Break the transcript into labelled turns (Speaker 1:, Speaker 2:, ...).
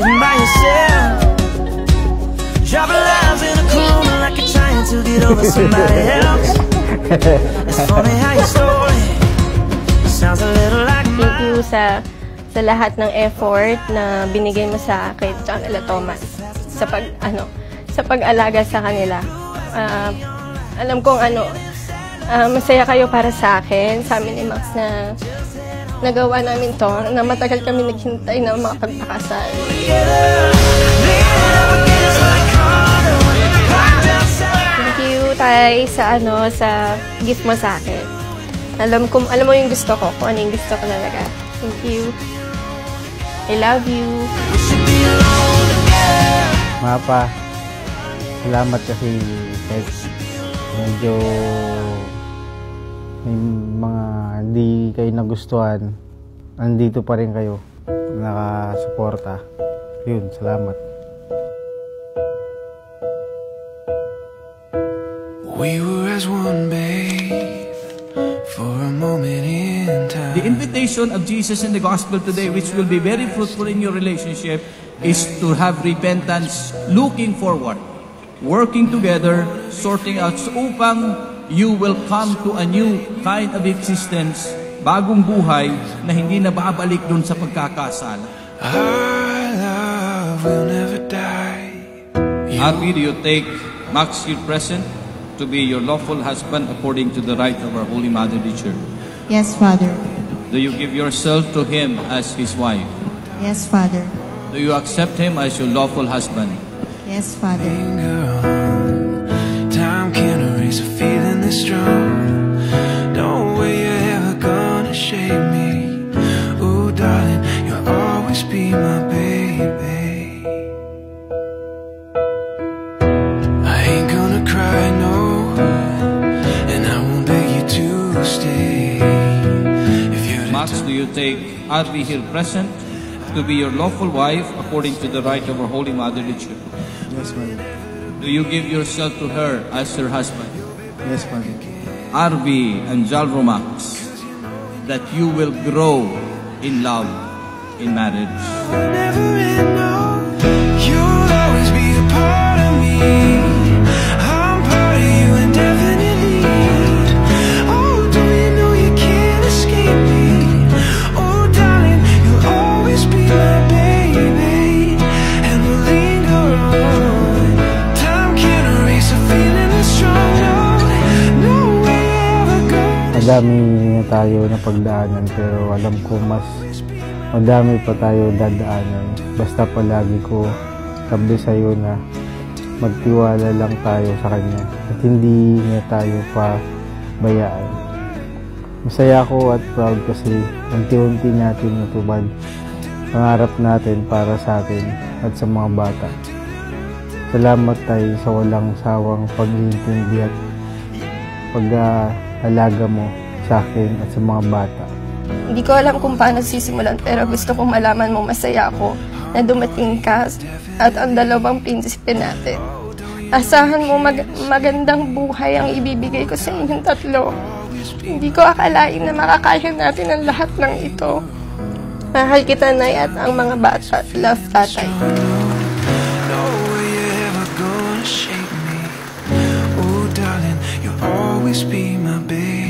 Speaker 1: sitting by yourself, dropping lines in a corner like you're trying to get over somebody else. It's funny how your story sounds a little like mine.
Speaker 2: Thank you sa lahat ng effort na binigay mo sa akin at nila Thomas sa pag-alaga sa kanila. Alam kong masaya kayo para sa akin, sa amin ni Max, na nagawa namin to, na matagal kami naghintay na makapagpakasal. Thank you, Tay, sa gift mo sa akin. Alam mo yung gusto ko, kung ano yung gusto ko talaga. Thank you. I love you.
Speaker 3: Mapa, salamat kasi kahit medyo may mga hindi kayo nagustuhan, andito pa rin kayo, nakasuporta. Yun, salamat.
Speaker 1: We were as one, babe, for a moment in time.
Speaker 4: The invitation of Jesus in the gospel today, which will be very fruitful in your relationship, is to have repentance, looking forward, working together, sorting out, upang you will come to a new kind of existence, bagong buhay na hindi na babalik dun sa pagkakasal.
Speaker 1: Our love will never die.
Speaker 4: Happy, do you take Max your present to be your lawful husband according to the right of our Holy Mother the Church?
Speaker 5: Yes, Father.
Speaker 4: Do you give yourself to him as his wife?
Speaker 5: Yes, Father.
Speaker 4: Do you accept him as your lawful husband?
Speaker 5: Yes, Father.
Speaker 1: Time can't erase a feeling this strong. No way you're ever gonna shake me. Ooh, darling, you'll always be my baby. I ain't gonna cry, no, and I won't beg you to stay.
Speaker 4: Max, do you take Arvi here present to be your lawful wife according to the right of our Holy Mother the Church?
Speaker 3: Yes, Father.
Speaker 4: Do you give yourself to her as her husband?
Speaker 3: Yes, Father.
Speaker 4: Arvi and Jalro Max, that you will grow in love in marriage.
Speaker 1: Never end, no. You'll always be a part of me. I'm part of you indefinitely. Oh, don't you know you can't escape me? Oh, darling, you'll always be my baby, and we'll linger on. Time can't erase a feeling that's strong. No way ever go.
Speaker 3: Madami na tayo na pagdaanan, pero alam ko mas madami pa tayo dadaanan. Basta palagi ko sabi sa'yo na magtiwala lang tayo sa Kanya at hindi niya tayo pa bayaan. Masaya ako at proud kasi unti-unti natin natupad pangarap natin para sa atin at sa mga bata. Salamat tayo sa walang sawang pag-iintindi at pag-aalaga mo sa akin at sa mga bata.
Speaker 2: Hindi ko alam kung paano sisimulan, pero gusto kong malaman mo masaya ako na dumating ka at ang dalawang prinsipe natin. Asahan mo magandang buhay ang ibibigay ko sa inyong tatlo. Hindi ko akalain na makakaya natin ang lahat ng ito. Mahal kita, Nay, at ang mga bata. Love, Tatay.
Speaker 1: No way you're ever gonna shake me. Oh, darling, you'll always be my baby.